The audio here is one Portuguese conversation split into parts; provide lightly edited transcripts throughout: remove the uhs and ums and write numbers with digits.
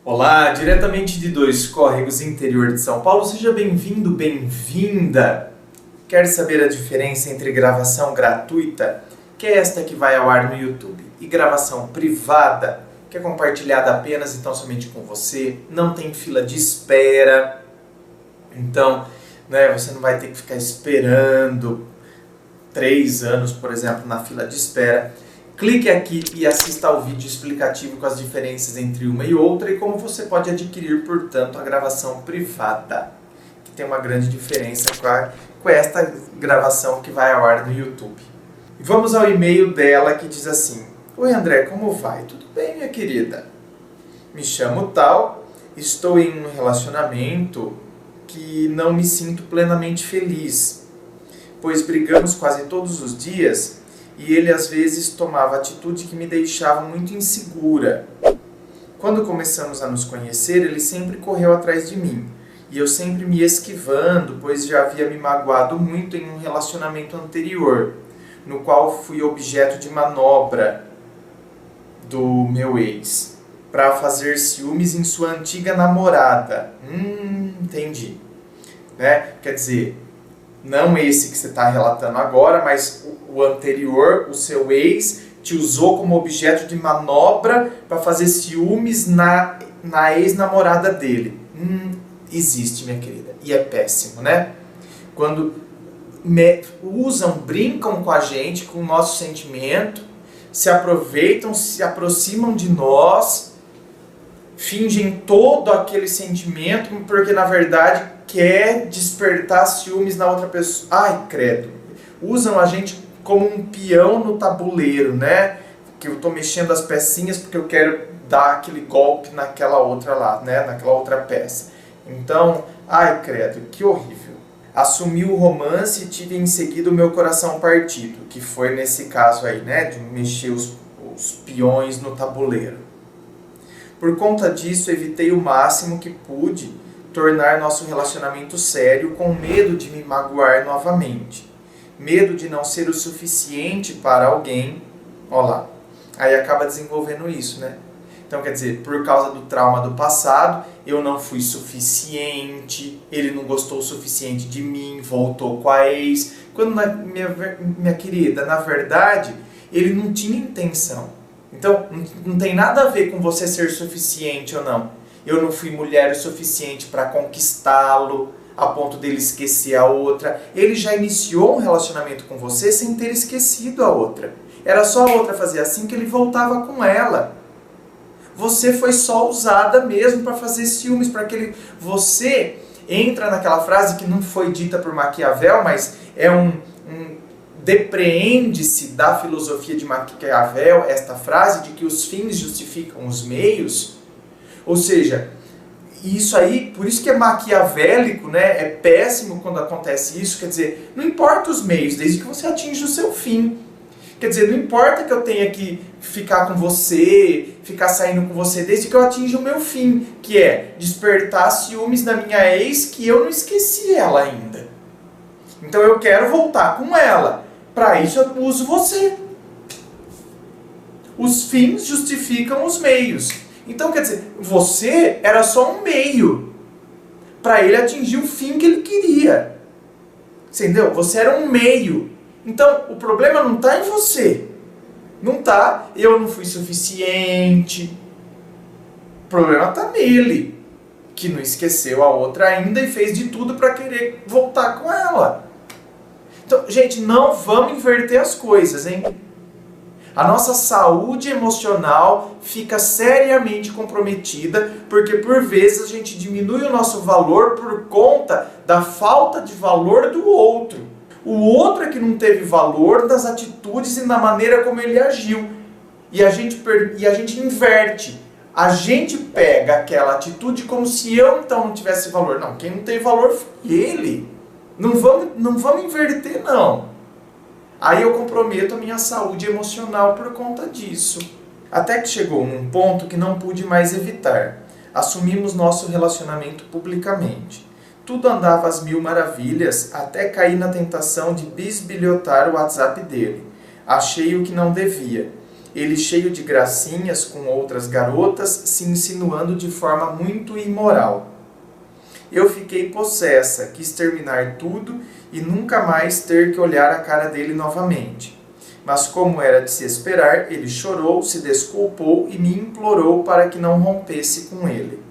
Olá, diretamente de Dois Córregos, interior de São Paulo, seja bem-vindo, bem-vinda! Quer saber a diferença entre gravação gratuita, que é esta que vai ao ar no YouTube, e gravação privada, que é compartilhada apenas e tão somente com você, não tem fila de espera, então você não vai ter que ficar esperando 3 anos, por exemplo, na fila de espera. Clique aqui e assista ao vídeo explicativo com as diferenças entre uma e outra e como você pode adquirir, portanto, a gravação privada, que tem uma grande diferença com esta gravação que vai ao ar no YouTube. E vamos ao e-mail dela que diz assim: Oi André, como vai? Tudo bem, minha querida? Me chamo tal, estou em um relacionamento que não me sinto plenamente feliz, pois brigamos quase todos os dias e ele às vezes tomava atitude que me deixava muito insegura. Quando começamos a nos conhecer, ele sempre correu atrás de mim, e eu sempre me esquivando, pois já havia me magoado muito em um relacionamento anterior, no qual fui objeto de manobra do meu ex, para fazer ciúmes em sua antiga namorada. Entendi. Quer dizer, não esse que você está relatando agora, mas o anterior, o seu ex, te usou como objeto de manobra para fazer ciúmes na ex-namorada dele. Existe, minha querida. E é péssimo, né? Quando brincam com a gente, com o nosso sentimento, se aproveitam, se aproximam de nós, fingem todo aquele sentimento, porque na verdade quer despertar ciúmes na outra pessoa. Ai, credo. Usam a gente como um peão no tabuleiro, né? Que eu tô mexendo as pecinhas porque eu quero dar aquele golpe naquela outra lá, né? Naquela outra peça. Então, ai, credo, que horrível. Assumi o romance e tive em seguida o meu coração partido, que foi nesse caso aí, né? De mexer os peões no tabuleiro. Por conta disso, evitei o máximo que pude tornar nosso relacionamento sério, com medo de me magoar novamente. Medo de não ser o suficiente para alguém. Olha lá. Aí acaba desenvolvendo isso, né? Então, quer dizer, por causa do trauma do passado, eu não fui suficiente, ele não gostou o suficiente de mim, voltou com a ex. Quando, minha querida, na verdade, ele não tinha intenção. Então, não tem nada a ver com você ser suficiente ou não. Eu não fui mulher o suficiente para conquistá-lo, a ponto dele esquecer a outra. Ele já iniciou um relacionamento com você sem ter esquecido a outra. Era só a outra fazer assim que ele voltava com ela. Você foi só usada mesmo para fazer ciúmes, para aquele... Você entra naquela frase que não foi dita por Maquiavel, mas é depreende-se da filosofia de Maquiavel, esta frase de que os fins justificam os meios. Ou seja, isso aí, por isso que é maquiavélico, né? É péssimo quando acontece isso. Quer dizer, não importa os meios, desde que você atinja o seu fim. Quer dizer, não importa que eu tenha que ficar com você, ficar saindo com você, desde que eu atinja o meu fim, que é despertar ciúmes na minha ex, que eu não esqueci ela ainda. Então eu quero voltar com ela. Para isso eu uso você. Os fins justificam os meios. Então, quer dizer, você era só um meio para ele atingir o fim que ele queria. Entendeu? Você era um meio. Então, o problema não está em você. Não está, eu não fui suficiente. O problema está nele, que não esqueceu a outra ainda e fez de tudo para querer voltar com ela. Então, gente, não vamos inverter as coisas, hein? A nossa saúde emocional fica seriamente comprometida porque, por vezes, a gente diminui o nosso valor por conta da falta de valor do outro. O outro é que não teve valor das atitudes e na maneira como ele agiu. E a gente inverte. A gente pega aquela atitude como se eu, então, não tivesse valor. Não, quem não tem valor foi ele. Não vamos inverter, não. Aí eu comprometo a minha saúde emocional por conta disso. Até que chegou num ponto que não pude mais evitar. Assumimos nosso relacionamento publicamente. Tudo andava às mil maravilhas, até cair na tentação de bisbilhotar o WhatsApp dele. Achei o que não devia. ele cheio de gracinhas com outras garotas, se insinuando de forma muito imoral. Eu fiquei possessa, quis terminar tudo e nunca mais ter que olhar a cara dele novamente. Mas como era de se esperar, ele chorou, se desculpou e me implorou para que não rompesse com ele.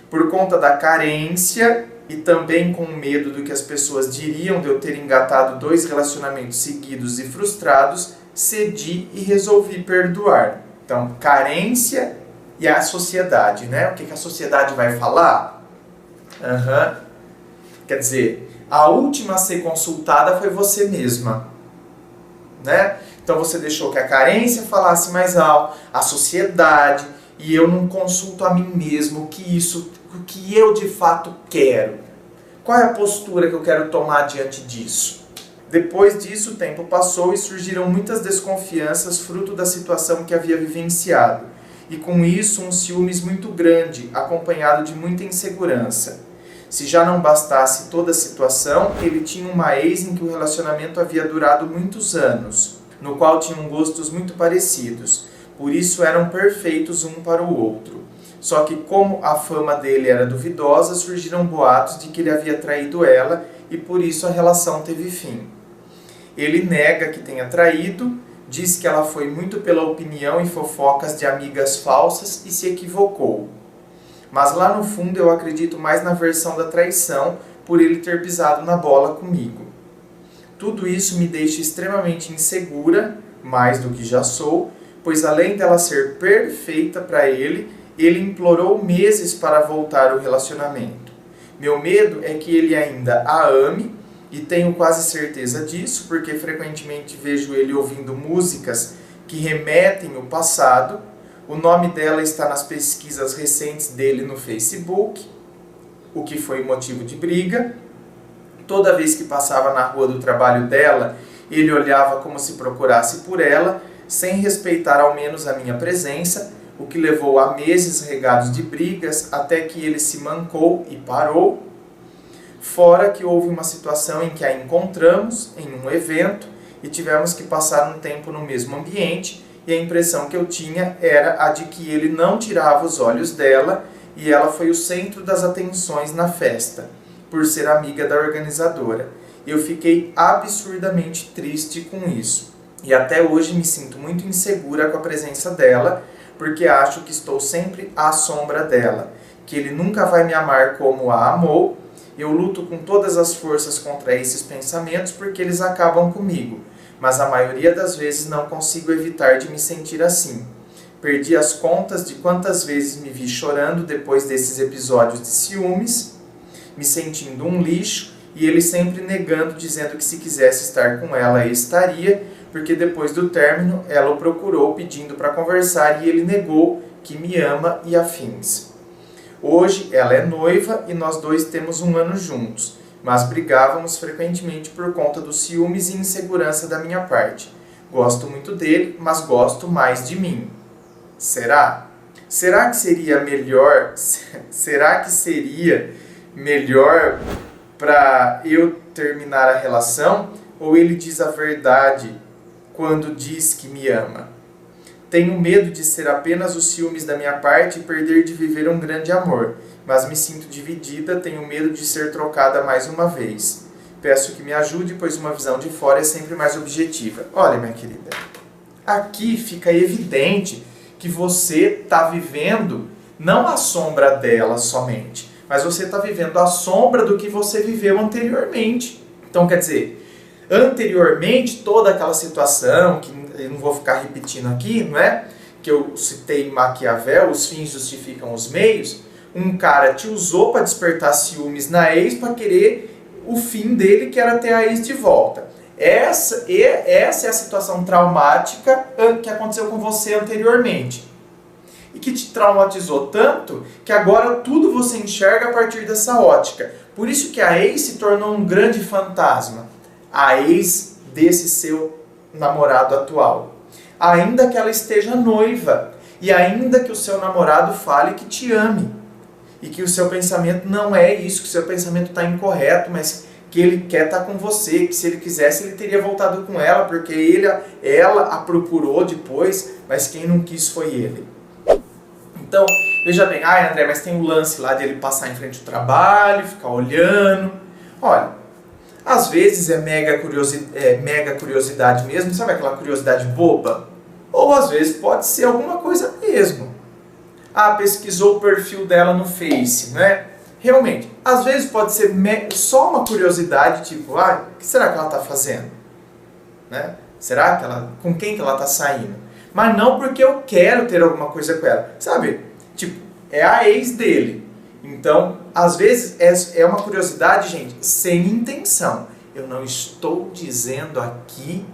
Por conta da carência e também com medo do que as pessoas diriam de eu ter engatado 2 relacionamentos seguidos e frustrados, cedi e resolvi perdoar. Então, carência e a sociedade, né? O que a sociedade vai falar? Quer dizer, a última a ser consultada foi você mesma, né? Então você deixou que a carência falasse mais alto, a sociedade, e eu não consulto a mim mesmo o que eu de fato quero. Qual é a postura que eu quero tomar diante disso? Depois disso, o tempo passou e surgiram muitas desconfianças fruto da situação que havia vivenciado. E com isso, um ciúmes muito grande, acompanhado de muita insegurança. Se já não bastasse toda a situação, ele tinha uma ex em que o relacionamento havia durado muitos anos, no qual tinham gostos muito parecidos. Por isso eram perfeitos um para o outro. Só que como a fama dele era duvidosa, surgiram boatos de que ele havia traído ela e por isso a relação teve fim. Ele nega que tenha traído, diz que ela foi muito pela opinião e fofocas de amigas falsas e se equivocou. Mas lá no fundo eu acredito mais na versão da traição por ele ter pisado na bola comigo. Tudo isso me deixa extremamente insegura, mais do que já sou, pois além dela ser perfeita para ele, ele implorou meses para voltar ao relacionamento. Meu medo é que ele ainda a ame, e tenho quase certeza disso, porque frequentemente vejo ele ouvindo músicas que remetem ao passado. O nome dela está nas pesquisas recentes dele no Facebook, o que foi motivo de briga. Toda vez que passava na rua do trabalho dela, ele olhava como se procurasse por ela, sem respeitar ao menos a minha presença, o que levou a meses regados de brigas até que ele se mancou e parou. Fora que houve uma situação em que a encontramos em um evento e tivemos que passar um tempo no mesmo ambiente e a impressão que eu tinha era a de que ele não tirava os olhos dela e ela foi o centro das atenções na festa, por ser amiga da organizadora. Eu fiquei absurdamente triste com isso e até hoje me sinto muito insegura com a presença dela, porque acho que estou sempre à sombra dela, que ele nunca vai me amar como a amou. Eu luto com todas as forças contra esses pensamentos porque eles acabam comigo, mas a maioria das vezes não consigo evitar de me sentir assim. Perdi as contas de quantas vezes me vi chorando depois desses episódios de ciúmes, me sentindo um lixo e ele sempre negando, dizendo que se quisesse estar com ela, estaria, porque depois do término ela o procurou pedindo para conversar e ele negou que me ama e afins. Hoje ela é noiva e nós dois temos 1 ano juntos, mas brigávamos frequentemente por conta dos ciúmes e insegurança da minha parte. Gosto muito dele, mas gosto mais de mim. Será? Será que seria melhor para eu terminar a relação? Ou ele diz a verdade quando diz que me ama? Tenho medo de ser apenas os ciúmes da minha parte e perder de viver um grande amor, mas me sinto dividida, tenho medo de ser trocada mais uma vez. Peço que me ajude, pois uma visão de fora é sempre mais objetiva. Olha, minha querida, aqui fica evidente que você está vivendo não a sombra dela somente, mas você está vivendo a sombra do que você viveu anteriormente. Então, quer dizer, anteriormente, toda aquela situação, que eu não vou ficar repetindo aqui, não é? Que eu citei em Maquiavel, os fins justificam os meios. Um cara te usou para despertar ciúmes na ex para querer o fim dele, que era ter a ex de volta. Essa é a situação traumática que aconteceu com você anteriormente. E que te traumatizou tanto que agora tudo você enxerga a partir dessa ótica. Por isso que a ex se tornou um grande fantasma. A ex desse seu namorado atual. Ainda que ela esteja noiva. E ainda que o seu namorado fale que te ame. E que o seu pensamento não é isso, que o seu pensamento está incorreto, mas que ele quer estar com você, que se ele quisesse ele teria voltado com ela, porque ela a procurou depois, mas quem não quis foi ele. Então, veja bem, André, mas tem um lance lá de ele passar em frente ao trabalho, ficar olhando. Olha, às vezes é mega curiosidade mesmo, sabe aquela curiosidade boba? Ou às vezes pode ser alguma coisa mesmo. Pesquisou o perfil dela no Face, né? Realmente, às vezes pode ser só uma curiosidade, tipo, o que será que ela está fazendo? Né? Será que com quem que ela está saindo? Mas não porque eu quero ter alguma coisa com ela. Sabe? Tipo, é a ex dele. Então, às vezes é uma curiosidade, gente, sem intenção. Eu não estou dizendo aqui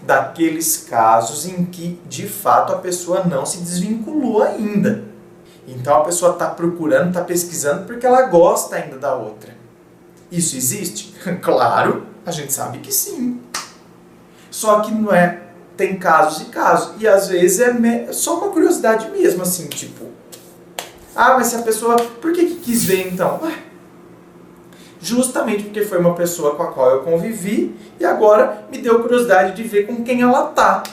daqueles casos em que, de fato, a pessoa não se desvinculou ainda. Então a pessoa está procurando, está pesquisando porque ela gosta ainda da outra. Isso existe? Claro, a gente sabe que sim. Só que não é, tem casos e casos. E às vezes é só uma curiosidade mesmo, assim, tipo... mas se a pessoa... Por que quis ver então? Justamente porque foi uma pessoa com a qual eu convivi e agora me deu curiosidade de ver com quem ela tá.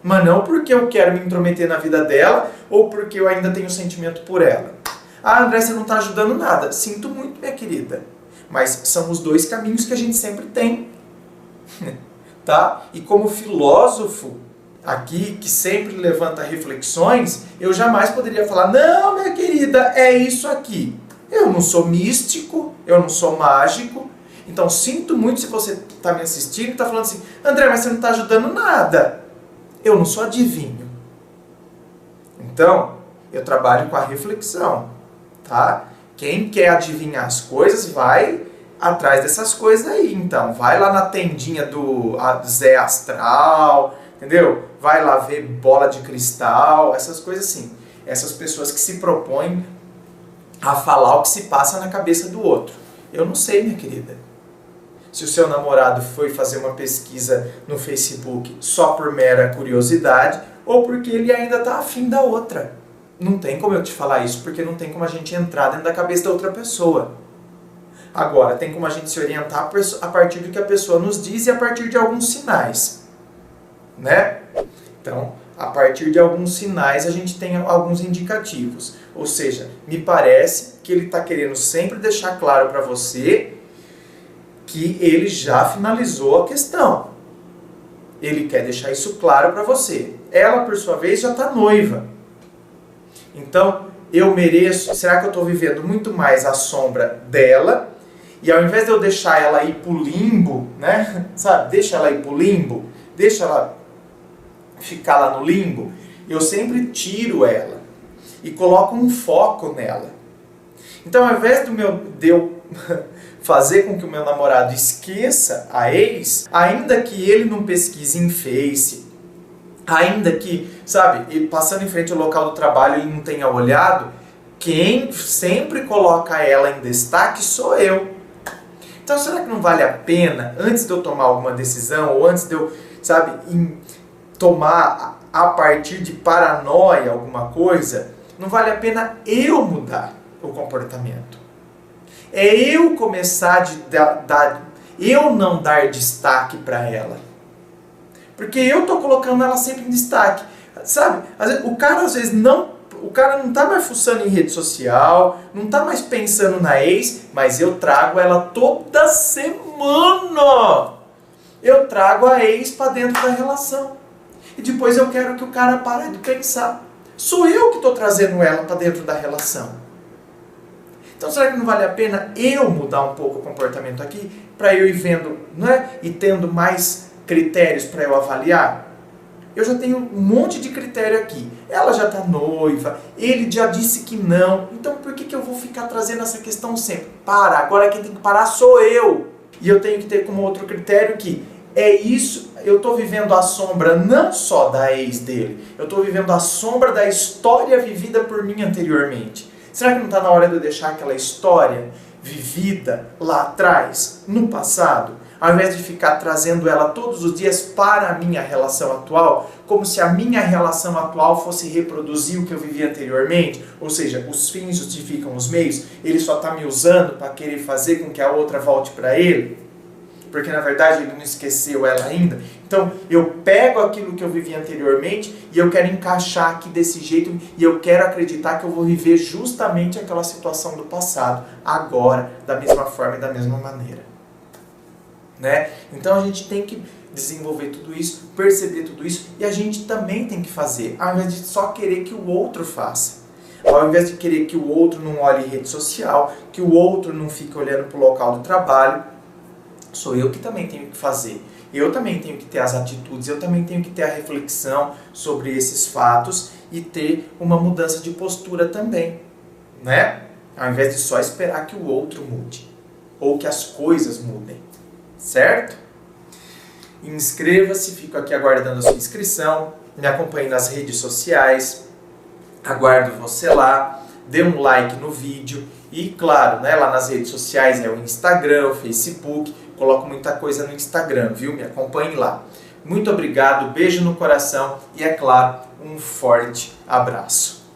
Mas não porque eu quero me intrometer na vida dela ou porque eu ainda tenho sentimento por ela. André, você não está ajudando nada. Sinto muito, minha querida. Mas são os dois caminhos que a gente sempre tem. Tá? E como filósofo aqui, que sempre levanta reflexões, eu jamais poderia falar, não, minha querida, é isso aqui. Eu não sou místico, eu não sou mágico. Então sinto muito se você está me assistindo e está falando assim, André, mas você não está ajudando nada. Eu não sou adivinho. Então, eu trabalho com a reflexão, tá? Quem quer adivinhar as coisas, vai atrás dessas coisas aí. Então, vai lá na tendinha do Zé Astral, entendeu? Vai lá ver bola de cristal, essas coisas assim. Essas pessoas que se propõem a falar o que se passa na cabeça do outro. Eu não sei, minha querida. Se o seu namorado foi fazer uma pesquisa no Facebook só por mera curiosidade ou porque ele ainda está afim da outra. Não tem como eu te falar isso, porque não tem como a gente entrar dentro da cabeça da outra pessoa. Agora, tem como a gente se orientar a partir do que a pessoa nos diz e a partir de alguns sinais. Né? Então, a partir de alguns sinais a gente tem alguns indicativos. Ou seja, me parece que ele está querendo sempre deixar claro para você que ele já finalizou a questão. Ele quer deixar isso claro para você. Ela, por sua vez, já está noiva. Então, eu mereço... Será que eu estou vivendo muito mais a sombra dela? E ao invés de eu deixar ela ir pro limbo, né? Sabe? Deixa ela ir pro limbo. Deixa ela ficar lá no limbo. Eu sempre tiro ela. E coloco um foco nela. Então, ao invés de eu fazer com que o meu namorado esqueça a ex, ainda que ele não pesquise em Face, ainda que, sabe, ele passando em frente ao local do trabalho ele não tenha olhado, quem sempre coloca ela em destaque sou eu. Então será que não vale a pena, antes de eu tomar alguma decisão, ou antes de eu, sabe, tomar a partir de paranoia alguma coisa, não vale a pena eu mudar o comportamento? É eu começar eu não dar destaque para ela. Porque eu tô colocando ela sempre em destaque. Sabe? O cara às vezes não tá mais fuçando em rede social, não tá mais pensando na ex, mas eu trago ela toda semana. Eu trago a ex para dentro da relação. E depois eu quero que o cara pare de pensar. Sou eu que tô trazendo ela para dentro da relação. Então será que não vale a pena eu mudar um pouco o comportamento aqui para eu ir vendo, né? E tendo mais critérios para eu avaliar? Eu já tenho um monte de critério aqui. Ela já está noiva, ele já disse que não. Então por que eu vou ficar trazendo essa questão sempre? Agora quem tem que parar sou eu. E eu tenho que ter como outro critério que é isso, eu estou vivendo a sombra não só da ex dele, eu estou vivendo a sombra da história vivida por mim anteriormente. Será que não está na hora de eu deixar aquela história vivida lá atrás, no passado, ao invés de ficar trazendo ela todos os dias para a minha relação atual, como se a minha relação atual fosse reproduzir o que eu vivi anteriormente? Ou seja, os fins justificam os meios, ele só está me usando para querer fazer com que a outra volte para ele? porque na verdade ele não esqueceu ela ainda. Então eu pego aquilo que eu vivi anteriormente e eu quero encaixar aqui desse jeito e eu quero acreditar que eu vou viver justamente aquela situação do passado, agora, da mesma forma e da mesma maneira. Né? Então a gente tem que desenvolver tudo isso, perceber tudo isso, e a gente também tem que fazer, ao invés de só querer que o outro faça. Ao invés de querer que o outro não olhe rede social, que o outro não fique olhando para o local do trabalho, sou eu que também tenho que fazer. Eu também tenho que ter as atitudes, eu também tenho que ter a reflexão sobre esses fatos e ter uma mudança de postura também, né? Ao invés de só esperar que o outro mude, ou que as coisas mudem, certo? Inscreva-se, fico aqui aguardando a sua inscrição, me acompanhe nas redes sociais, aguardo você lá, dê um like no vídeo e, claro, né, lá nas redes sociais é o Instagram, o Facebook, coloco muita coisa no Instagram, viu? Me acompanhe lá. Muito obrigado, beijo no coração e, é claro, um forte abraço.